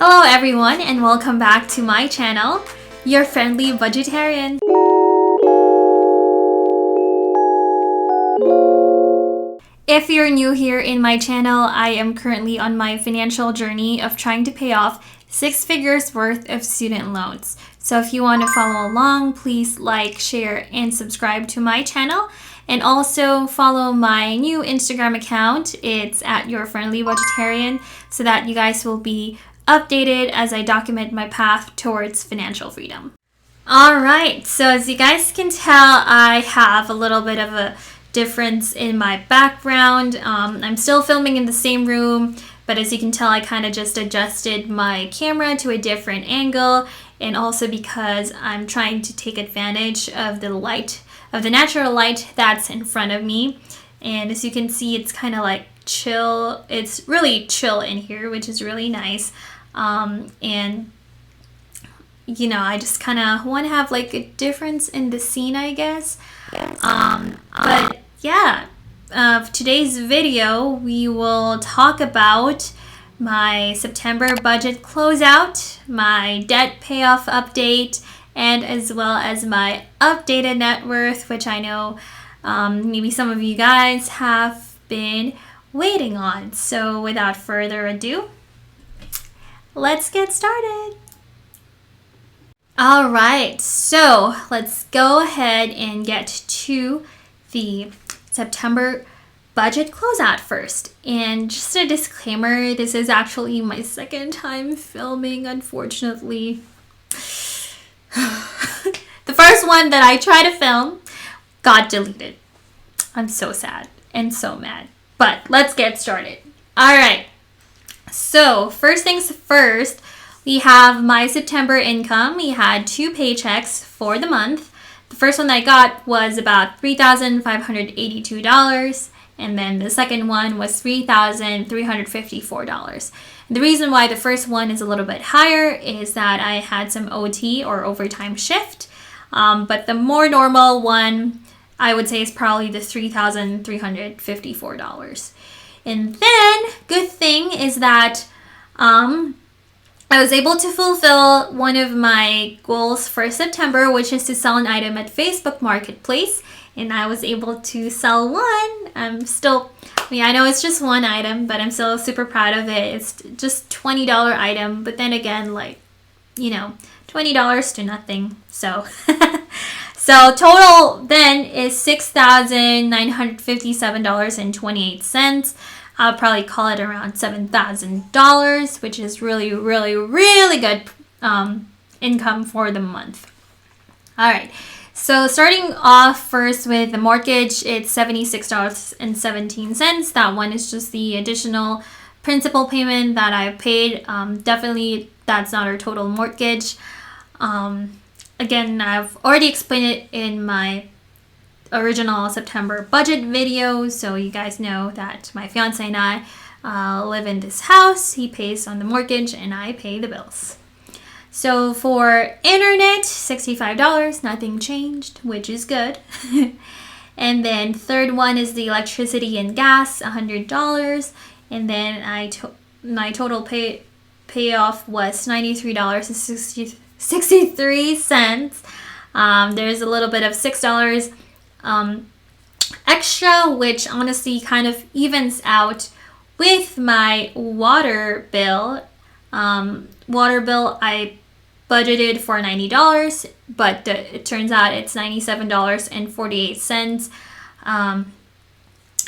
Hello everyone and welcome back to my channel, Your Friendly Budgetarian. If you're new here in my channel, I am currently on my financial journey of trying to pay off 6 figures worth of student loans. So if you want to follow along, please like, share, and subscribe to my channel. And also follow my new Instagram account. It's at Your Friendly Budgetarian, so that you guys will be updated as I document my path towards financial freedom. Alright, so as you guys can tell, I have a little bit of a difference in my background. I'm still filming in the same room, but as you can tell, I kind of just adjusted my camera to a different angle, and also because I'm trying to take advantage of the light, of the natural light that's in front of me. And as you can see, it's kind of like chill. It's really chill in here, which is really nice. And you know, I just kind of want to have like a difference in the scene, I guess. But yeah, today's video, we will talk about my September budget closeout, my debt payoff update, and as well as my updated net worth, which I know maybe some of you guys have been waiting on. So without further ado, let's get started. All right, so let's go ahead and get to the September budget closeout first. And just a disclaimer, this is actually my second time filming, unfortunately. The first one that I tried to film got deleted. I'm so sad and so mad. But let's get started. All right. So first things first, we have my September income. We had 2 paychecks for the month. The first one that I got was about $3,582. And then the second one was $3,354. The reason why the first one is a little bit higher is that I had some OT or overtime shift. But the more normal one, I would say, is probably the $3,354. And then, good thing is that I was able to fulfill one of my goals for September, which is to sell an item at Facebook Marketplace. And I was able to sell one. I know it's just one item, but I'm still super proud of it. It's just $20 item, but then again, like, you know, $20 to nothing. So, so total then is $6,957.28. I'll probably call it around $7,000, which is really, really, really good income for the month. All right. So starting off first with the mortgage, it's $76.17. That one is just the additional principal payment that I paid. Definitely, that's not our total mortgage. Again, I've already explained it in my original September budget video, so you guys know that my fiance and I live in this house. He pays on the mortgage and I pay the bills. So for internet, $65, nothing changed, which is good. And then third one is the electricity and gas, $100. And then my total payoff was $93.63. There's a little bit of $6 extra, which honestly kind of evens out with my water bill. I budgeted for $90, but it turns out it's $97.48.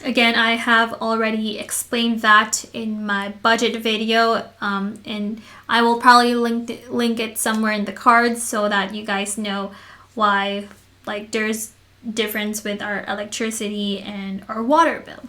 Again, I have already explained that in my budget video, and I will probably link it somewhere in the cards so that you guys know why, like, there's difference with our electricity and our water bill.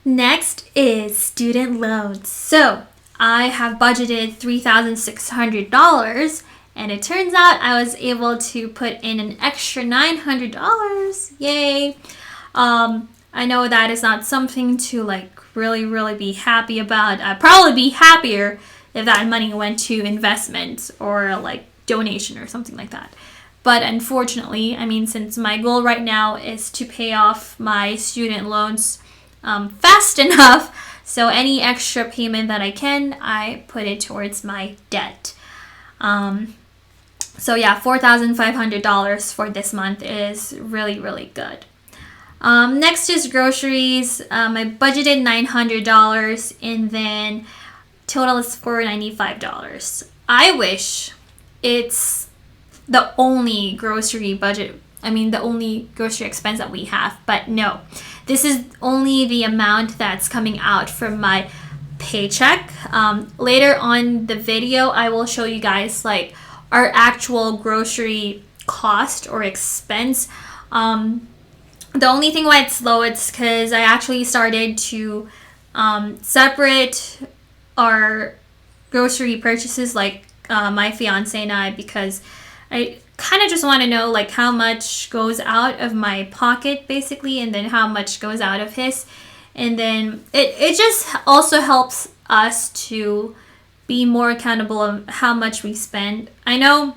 Next is student loans. So I have budgeted $3,600, and it turns out I was able to put in an extra $900. Yay! I know that is not something to like really, really be happy about. I'd probably be happier if that money went to investment or like donation or something like that. But unfortunately, I mean, since my goal right now is to pay off my student loans fast enough So any extra payment that I put it towards my debt. So yeah, $4,500 for this month is really, really good. Next is groceries. I budgeted $900 and then total is $495. I wish it's the only grocery the only grocery expense that we have, but no. This is only the amount that's coming out from my paycheck. Later on the video, I will show you guys like our actual grocery cost or expense. The only thing why it's low, it's because I actually started to separate our grocery purchases, like my fiance and I, because I kind of just want to know like how much goes out of my pocket basically, and then how much goes out of his. And then it just also helps us to be more accountable of how much we spend. I know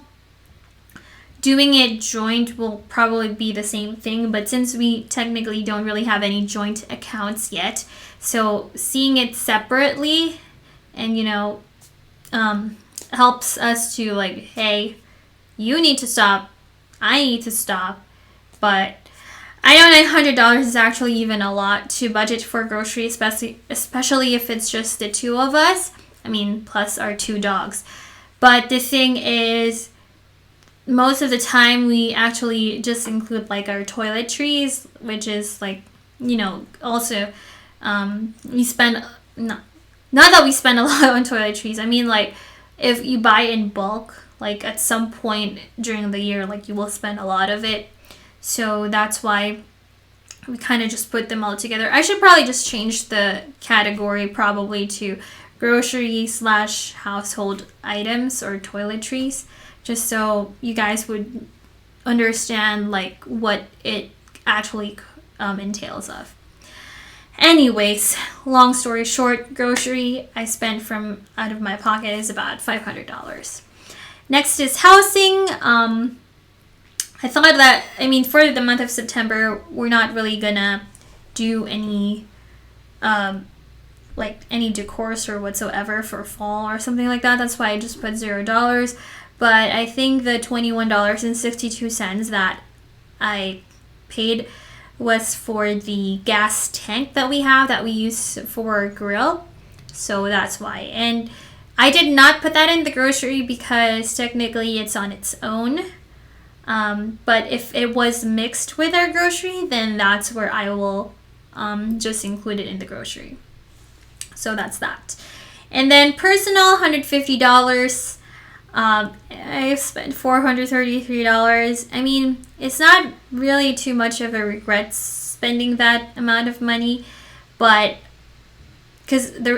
doing it joint will probably be the same thing, but since we technically don't really have any joint accounts yet, so seeing it separately and helps us to like, hey, you need to stop, I need to stop. But I know $900 is actually even a lot to budget for groceries, especially if it's just the two of us. I mean, plus our 2 dogs. But the thing is, most of the time we actually just include like our toiletries, which is like, also we spend, not that we spend a lot on toiletries. I mean, like if you buy in bulk, like at some point during the year, like you will spend a lot of it. So that's why we kind of just put them all together. I should probably just change the category probably to grocery/household items or toiletries, just so you guys would understand like what it actually entails of. Anyways, long story short, grocery I spent from out of my pocket is about $500. Next is housing. I thought that, for the month of September, we're not really gonna do any any decors or whatsoever for fall or something like that. That's why I just put $0. But I think the $21.62 that I paid was for the gas tank that we use for our grill. So that's why. And I did not put that in the grocery because technically it's on its own. But if it was mixed with our grocery, then that's where I will just include it in the grocery. So that's that. And then personal, $150. I spent $433. It's not really too much of a regret spending that amount of money, but because the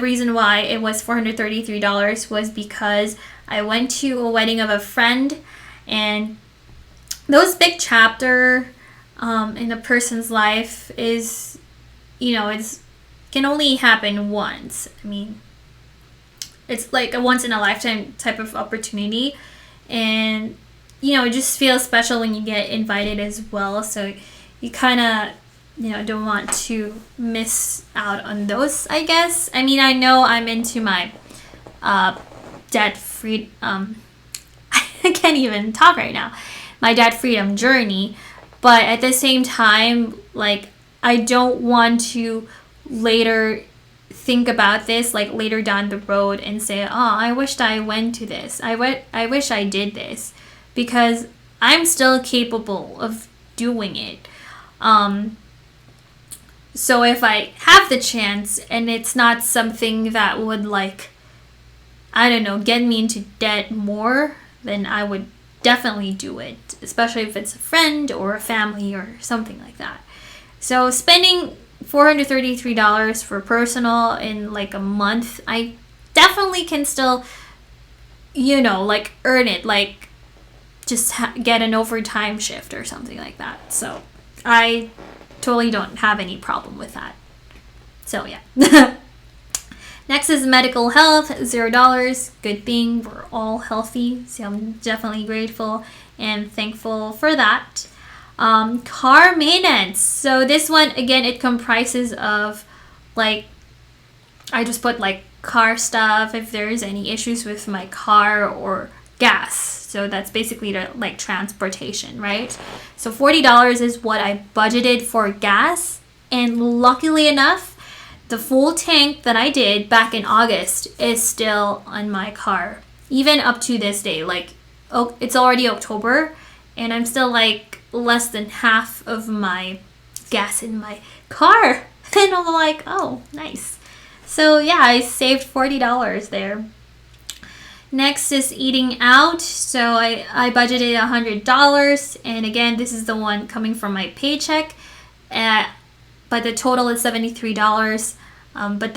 reason why it was $433 was because I went to a wedding of a friend, and those big chapter in a person's life is, it's can only happen once. It's like a once in a lifetime type of opportunity, and it just feels special when you get invited as well. So you kind of don't want to miss out on those, I guess. I know I'm into my debt free I can't even talk right now, my debt freedom journey, but at the same time, like, I don't want to later think about this like later down the road and say, oh, I wished I went to this, I wish I did this, because I'm still capable of doing it. So if I have the chance and it's not something that would get me into debt more, then I would definitely do it, especially if it's a friend or a family or something like that. So spending $433 for personal in like a month, I definitely can still, earn it, like just get an overtime shift or something like that. So I totally don't have any problem with that. So yeah. Next is medical health, $0. Good thing we're all healthy, so I'm definitely grateful and thankful for that. Car maintenance. So this one, again, it comprises of like I just put like car stuff if there's any issues with my car, or gas. So that's basically the like transportation, right? So $40 is what I budgeted for gas. And luckily enough, the full tank that I did back in August is still on my car, even up to this day. Like, oh, it's already October, and I'm still like less than half of my gas in my car. And I'm like, oh, nice. So yeah, I saved $40 there. Next is eating out. So I budgeted $100. And again, this is the one coming from my paycheck. But the total is $73. But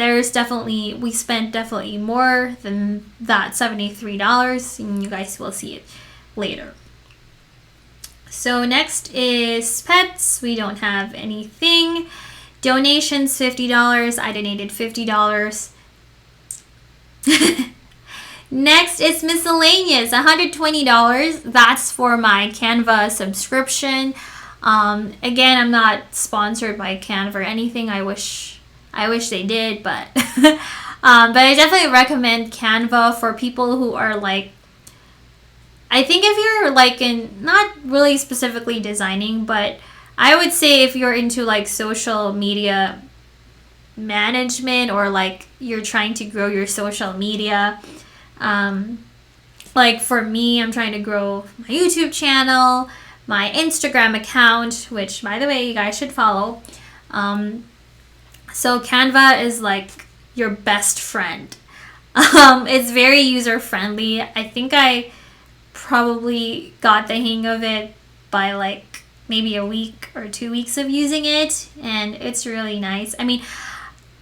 we spent definitely more than that $73. And you guys will see it later. So next is pets. We don't have anything. Donations, $50. I donated $50. Next is miscellaneous, $120. That's for my Canva subscription. Again, I'm not sponsored by Canva or anything. I wish they did, but but I definitely recommend Canva for people who are like, I think if you're like in, not really specifically designing, but I would say if you're into like social media management, or like you're trying to grow your social media, like for me, I'm trying to grow my YouTube channel, my Instagram account, which by the way, you guys should follow. So Canva is like your best friend. It's very user friendly. I think I probably got the hang of it by like maybe a week or 2 weeks of using it, and it's really nice. I mean,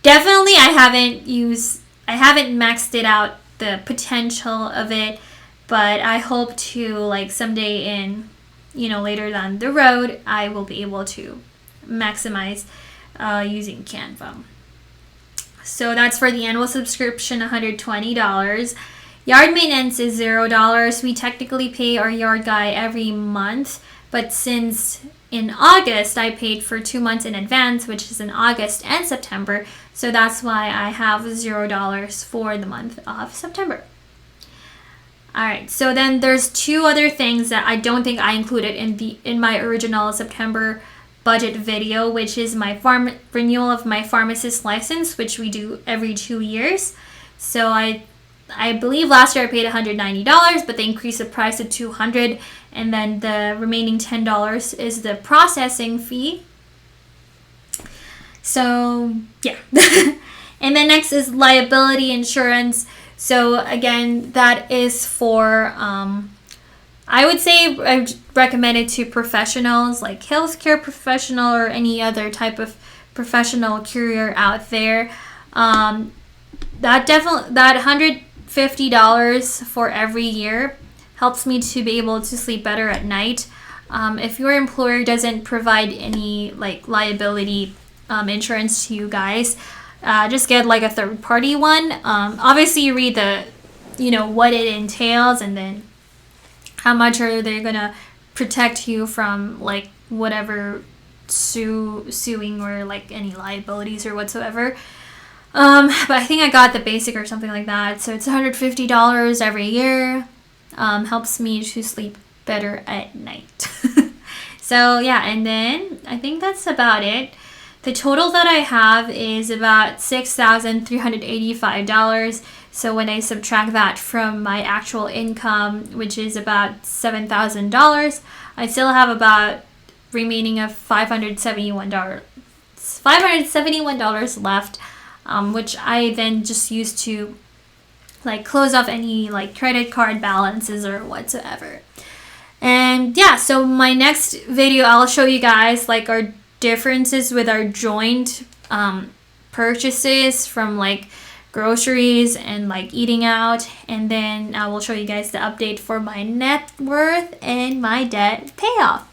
definitely I haven't maxed it out, the potential of it, but I hope to like someday in, later down the road, I will be able to maximize using Canva. So that's for the annual subscription, $120. Yard maintenance is $0. We technically pay our yard guy every month, but since in August I paid for 2 months in advance, which is in August and September, so that's why I have $0 for the month of September. Alright, so then there's 2 other things that I don't think I included in my original September budget video, which is my renewal of my pharmacist license, which we do every 2 years. So I believe last year I paid $190, but they increased the price to $200, and then the remaining $10 is the processing fee. So yeah. And then next is liability insurance. So again, that is for I would say I recommend it to professionals, like healthcare professional or any other type of professional career out there. That $150 for every year helps me to be able to sleep better at night. If your employer doesn't provide any like liability insurance to you guys, just get like a third party one. Obviously you read the, what it entails, and then how much are they gonna protect you from like whatever suing or like any liabilities or whatsoever. But I think I got the basic or something like that. So it's $150 every year. Helps me to sleep better at night. So yeah, and then I think that's about it. The total that I have is about $6,385. So when I subtract that from my actual income, which is about $7,000, I still have about remaining of $571 left, which I then just use to like close off any like credit card balances or whatsoever. And yeah, so my next video I'll show you guys like our differences with our joint purchases from like groceries and like eating out, and then I will show you guys the update for my net worth and my debt payoff.